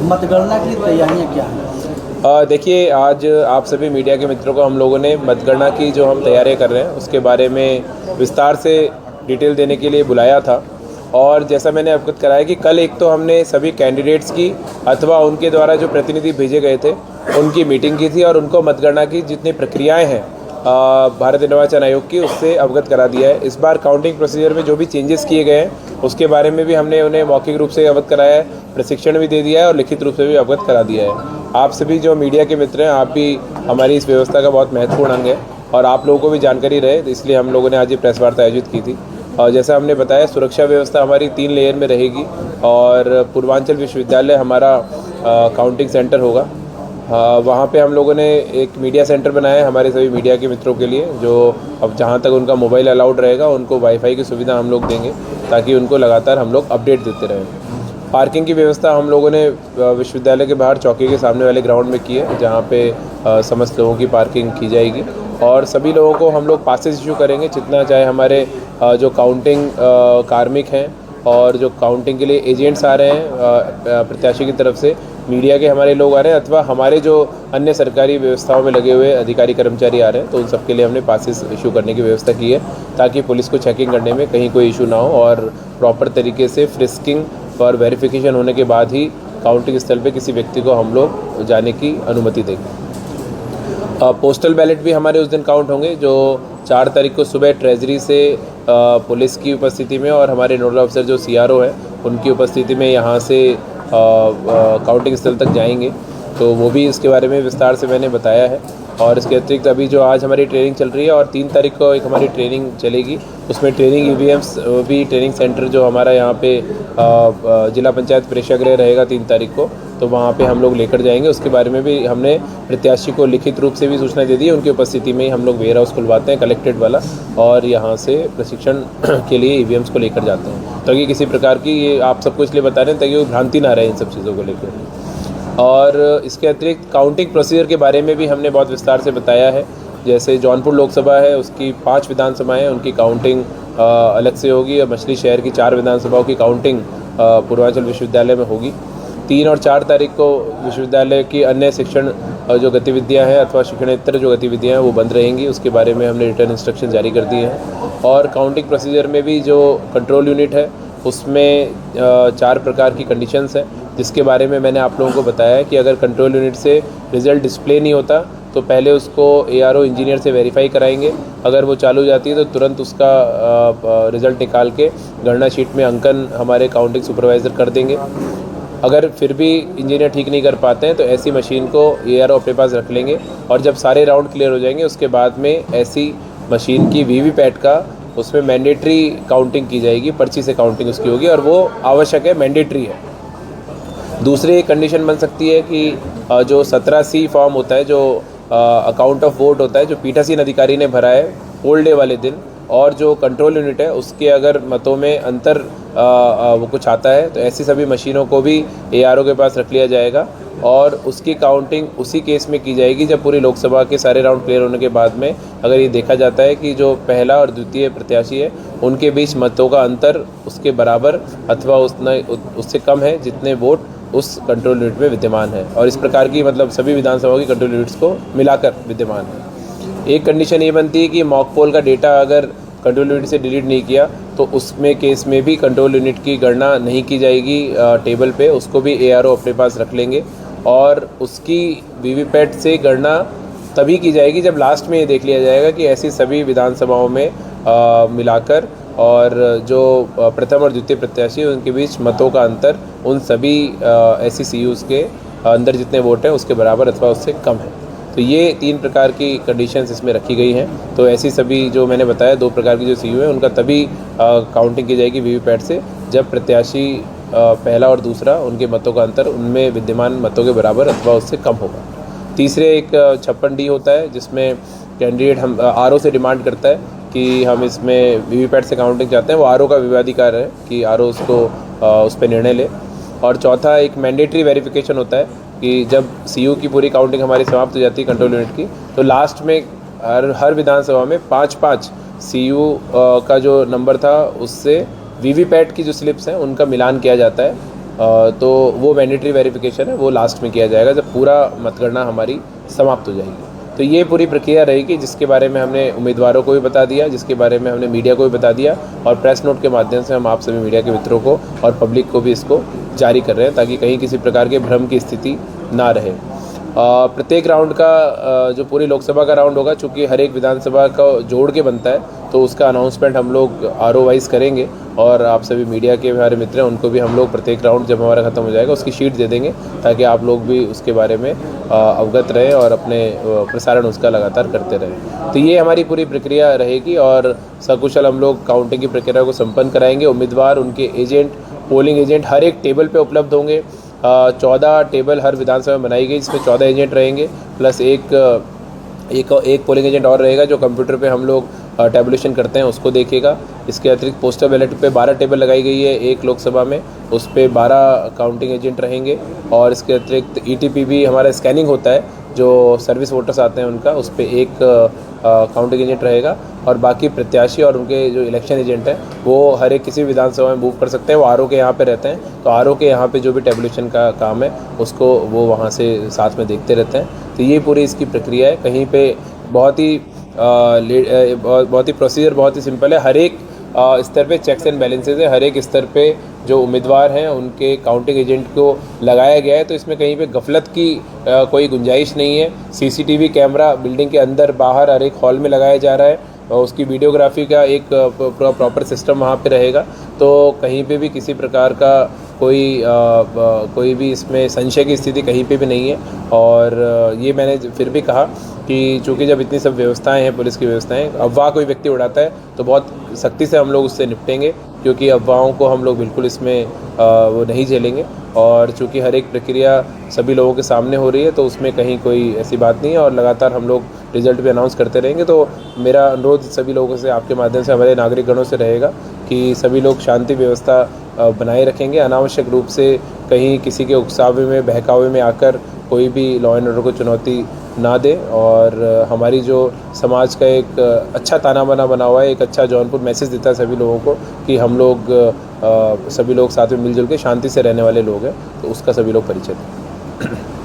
मतगणना की तैयारियां क्या हैं? देखिए, आज आप सभी मीडिया के मित्रों को हम लोगों ने मतगणना की जो हम तैयारियां कर रहे हैं उसके बारे में विस्तार से डिटेल देने के लिए बुलाया था। और जैसा मैंने अवगत कराया कि कल एक तो हमने सभी कैंडिडेट्स की अथवा उनके द्वारा जो प्रतिनिधि भेजे गए थे उनकी मीटिंग की थी और उनको मतगणना की जितनी प्रक्रियाएं हैं भारत निर्वाचन आयोग की उससे अवगत करा दिया है। इस बार काउंटिंग प्रोसीजर में जो भी चेंजेस किए गए हैं उसके बारे में भी हमने उन्हें मौखिक रूप से अवगत कराया है, प्रशिक्षण भी दे दिया है और लिखित रूप से भी अवगत करा दिया है। आप सभी जो मीडिया के मित्र हैं, आप भी हमारी इस व्यवस्था का बहुत महत्वपूर्ण अंग है और आप लोगों को भी जानकारी रहे, इसलिए हम लोगों ने आज ये प्रेस वार्ता आयोजित की थी। और जैसा हमने बताया, सुरक्षा व्यवस्था हमारी 3 लेयर में रहेगी और पूर्वांचल विश्वविद्यालय हमारा काउंटिंग सेंटर होगा। वहाँ पे हम लोगों ने एक मीडिया सेंटर बनाया है हमारे सभी मीडिया के मित्रों के लिए, जो अब जहाँ तक उनका मोबाइल अलाउड रहेगा उनको वाईफाई की सुविधा हम लोग देंगे ताकि उनको लगातार हम लोग अपडेट देते रहें। पार्किंग की व्यवस्था हम लोगों ने विश्वविद्यालय के बाहर चौकी के सामने वाले ग्राउंड में की है, जहाँ पे समस्त लोगों की पार्किंग की जाएगी और सभी लोगों को हम लोग पासेस इशू करेंगे, जितना चाहे हमारे जो काउंटिंग कार्मिक हैं और जो काउंटिंग के लिए एजेंट्स आ रहे हैं प्रत्याशी की तरफ से, मीडिया के हमारे लोग आ रहे हैं अथवा हमारे जो अन्य सरकारी व्यवस्थाओं में लगे हुए अधिकारी कर्मचारी आ रहे हैं, तो उन सब के लिए हमने पासेस इशू करने की व्यवस्था की है ताकि पुलिस को चेकिंग करने में कहीं कोई इशू ना हो और प्रॉपर तरीके से फ्रिस्किंग और वेरिफिकेशन होने के बाद ही काउंटिंग स्थल पे किसी व्यक्ति को हम लोग जाने की अनुमति देंगे। पोस्टल बैलेट भी हमारे उस दिन काउंट होंगे, जो 4 तारीख को सुबह ट्रेजरी से पुलिस की उपस्थिति में और हमारे नोडल ऑफिसर जो CRO है उनकी उपस्थिति में यहाँ से काउंटिंग स्थल तक जाएंगे। तो वो भी इसके बारे में विस्तार से मैंने बताया है। और इसके अतिरिक्त अभी जो आज हमारी ट्रेनिंग चल रही है और 3 तारीख को एक हमारी ट्रेनिंग चलेगी, उसमें ट्रेनिंग EVMs भी ट्रेनिंग सेंटर जो हमारा यहाँ पे जिला पंचायत प्रेक्षागृह रहेगा 3 तारीख को, तो वहाँ पे हम लोग लेकर जाएंगे। उसके बारे में भी हमने प्रत्याशी को लिखित रूप से भी सूचना दे दी है। उनकी उपस्थिति में ही हम लोग वेयर हाउस खुलवाते हैं कलेक्टेड वाला और यहाँ से प्रशिक्षण के लिए EVMs को लेकर जाते हैं ताकि किसी प्रकार की, ये आप सबको इसलिए बता रहे हैं ताकि वो भ्रांति ना रहे इन सब चीज़ों को लेकर। और इसके अतिरिक्त काउंटिंग प्रोसीजर के बारे में भी हमने बहुत विस्तार से बताया है। जैसे जौनपुर लोकसभा है, उसकी 5 विधानसभाएँ हैं, उनकी काउंटिंग अलग से होगी और मछली शहर की 4 विधानसभाओं की काउंटिंग पूर्वांचल विश्वविद्यालय में होगी। 3 और 4 तारीख को विश्वविद्यालय की अन्य शिक्षण जो गतिविधियां हैं अथवा शिक्षणेतर जो गतिविधियां हैं वो बंद रहेंगी, उसके बारे में हमने रिटर्न इंस्ट्रक्शन जारी कर दिए हैं। और काउंटिंग प्रोसीजर में भी जो कंट्रोल यूनिट है उसमें 4 प्रकार की कंडीशंस हैं, जिसके बारे में मैंने आप लोगों को बताया है कि अगर कंट्रोल यूनिट से रिज़ल्ट डिस्प्ले नहीं होता तो पहले उसको ARO इंजीनियर से वेरीफाई कराएंगे। अगर वो चालू जाती है तो तुरंत उसका रिज़ल्ट निकाल के गणना शीट में अंकन हमारे काउंटिंग सुपरवाइज़र कर देंगे। अगर फिर भी इंजीनियर ठीक नहीं कर पाते हैं तो ऐसी मशीन को ARO अपने पास रख लेंगे और जब सारे राउंड क्लियर हो जाएंगे उसके बाद में ऐसी मशीन की VVPAT का उसमें मैंडेटरी काउंटिंग की जाएगी, पर्ची से काउंटिंग उसकी होगी और वो आवश्यक है, मैंडेटरी है। दूसरी कंडीशन बन सकती है कि जो 17C फॉर्म होता है, जो अकाउंट ऑफ वोट होता है, जो पीठासीन अधिकारी ने भरा है पोल डे वाले दिन, और जो कंट्रोल यूनिट है उसके अगर मतों में अंतर वो कुछ आता है तो ऐसी सभी मशीनों को भी ARO के पास रख लिया जाएगा और उसकी काउंटिंग उसी केस में की जाएगी जब पूरी लोकसभा के सारे राउंड क्लियर होने के बाद में अगर ये देखा जाता है कि जो पहला और द्वितीय प्रत्याशी है उनके बीच मतों का अंतर उसके बराबर अथवा उससे कम है जितने वोट उस कंट्रोल यूनिट में विद्यमान है। और इस प्रकार की मतलब सभी विधानसभाओं की कंट्रोल यूनिट्स को मिलाकर विद्यमान है। एक कंडीशन ये बनती है कि मॉक पोल का डेटा अगर कंट्रोल यूनिट से डिलीट नहीं किया तो उसमें केस में भी कंट्रोल यूनिट की गणना नहीं की जाएगी टेबल पे, उसको भी ARO अपने पास रख लेंगे और उसकी VVPAT से गणना तभी की जाएगी जब लास्ट में ये देख लिया जाएगा कि ऐसी सभी विधानसभाओं में मिलाकर और जो प्रथम और द्वितीय प्रत्याशी उनके बीच मतों का अंतर उन सभी ऐसी CUs के अंदर जितने वोट हैं उसके बराबर अथवा उससे कम है। तो ये 3 प्रकार की कंडीशंस इसमें रखी गई हैं। तो ऐसी सभी जो मैंने बताया 2 प्रकार की जो CU है उनका तभी काउंटिंग की जाएगी VVPAT से जब प्रत्याशी पहला और दूसरा उनके मतों का अंतर उनमें विद्यमान मतों के बराबर अथवा उससे कम होगा। तीसरे एक 56D होता है जिसमें कैंडिडेट हम RO से डिमांड करता है कि हम इसमें VVPAT से काउंटिंग चाहते हैं, वो RO का विवादिकार है कि RO उसको उस पर निर्णय ले। और चौथा एक मैंडेटरी वेरिफिकेशन होता है कि जब CU की पूरी काउंटिंग हमारी समाप्त हो जाती है कंट्रोल यूनिट की, तो लास्ट में हर विधानसभा में 5-5 CU का जो नंबर था उससे VVPAT की जो स्लिप्स हैं उनका मिलान किया जाता है तो वो मैंडेटरी वेरिफिकेशन है, वो लास्ट में किया जाएगा जब पूरा मतगणना हमारी समाप्त हो जाएगी। तो ये पूरी प्रक्रिया रहेगी, जिसके बारे में हमने उम्मीदवारों को भी बता दिया, जिसके बारे में हमने मीडिया को भी बता दिया, और प्रेस नोट के माध्यम से हम आप सभी मीडिया के मित्रों को और पब्लिक को भी इसको जारी कर रहे हैं, ताकि कहीं किसी प्रकार के भ्रम की स्थिति ना रहे। प्रत्येक राउंड का जो पूरी लोकसभा का राउंड होगा, चूँकि हर एक विधानसभा का जोड़ के बनता है, तो उसका अनाउंसमेंट हम लोग आरओ वाइज करेंगे, और आप सभी मीडिया के हमारे मित्र हैं उनको भी हम लोग प्रत्येक राउंड जब हमारा ख़त्म हो जाएगा उसकी शीट दे देंगे, ताकि आप लोग भी उसके बारे में अवगत रहें और अपने प्रसारण उसका लगातार करते रहें। तो ये हमारी पूरी प्रक्रिया रहेगी, और सकुशल हम लोग काउंटिंग की प्रक्रिया को संपन्न कराएंगे। उम्मीदवार, उनके एजेंट, पोलिंग एजेंट हर एक टेबल पे उपलब्ध होंगे। 14 टेबल हर विधानसभा में बनाई गई, जिसमें 14 एजेंट रहेंगे, प्लस एक पोलिंग एजेंट और रहेगा जो कंप्यूटर पे हम लोग टैबुलेशन करते हैं उसको देखेगा। इसके अतिरिक्त पोस्टल बैलेट पे 12 टेबल लगाई गई है एक लोकसभा में, उस पर 12 काउंटिंग एजेंट रहेंगे। और इसके अतिरिक्त ईटीपी भी हमारा स्कैनिंग होता है, जो सर्विस वोटर्स आते हैं उनका, उस पर एक काउंटिंग एजेंट रहेगा। और बाकी प्रत्याशी और उनके जो इलेक्शन एजेंट हैं वो हर एक किसी विधानसभा में मूव कर सकते हैं। वो आरओ के यहाँ पे रहते हैं, तो आरओ के यहाँ पे जो भी टैबुलेशन का काम है उसको वो वहाँ से साथ में देखते रहते हैं। तो ये पूरी इसकी प्रक्रिया है। कहीं पे बहुत ही प्रोसीजर बहुत ही सिंपल है। हर एक स्तर पे चेक्स एंड बैलेंसेज है, हर एक स्तर पे जो उम्मीदवार हैं उनके काउंटिंग एजेंट को लगाया गया है, तो इसमें कहीं पे गफलत की कोई गुंजाइश नहीं है। सीसीटीवी कैमरा बिल्डिंग के अंदर बाहर हर एक हॉल में लगाया जा रहा है, और उसकी वीडियोग्राफी का एक प्रॉपर सिस्टम वहाँ पे रहेगा। तो कहीं पे भी किसी प्रकार का कोई भी इसमें संशय की स्थिति कहीं पे भी नहीं है। और ये मैंने फिर भी कहा कि चूँकि जब इतनी सब व्यवस्थाएं हैं, पुलिस की व्यवस्थाएं, अफवाह कोई व्यक्ति उड़ाता है तो बहुत सख्ती से हम लोग उससे निपटेंगे, क्योंकि अफवाहों को हम लोग बिल्कुल इसमें वो नहीं झेलेंगे। और चूँकि हर एक प्रक्रिया सभी लोगों के सामने हो रही है, तो उसमें कहीं कोई ऐसी बात नहीं है, और लगातार हम लोग रिजल्ट भी अनाउंस करते रहेंगे। तो मेरा अनुरोध सभी लोगों से, आपके माध्यम से हमारे नागरिकगणों से रहेगा कि सभी लोग शांति व्यवस्था बनाए रखेंगे, अनावश्यक रूप से कहीं किसी के उकसावे में, बहकावे में आकर कोई भी लॉ एंड ऑर्डर को चुनौती ना दे। और हमारी जो समाज का एक अच्छा ताना बाना बना हुआ है, एक अच्छा जौनपुर मैसेज देता है सभी लोगों को कि हम लोग सभी लोग साथ में मिलजुल के शांति से रहने वाले लोग हैं, तो उसका सभी लोग परिचय दें।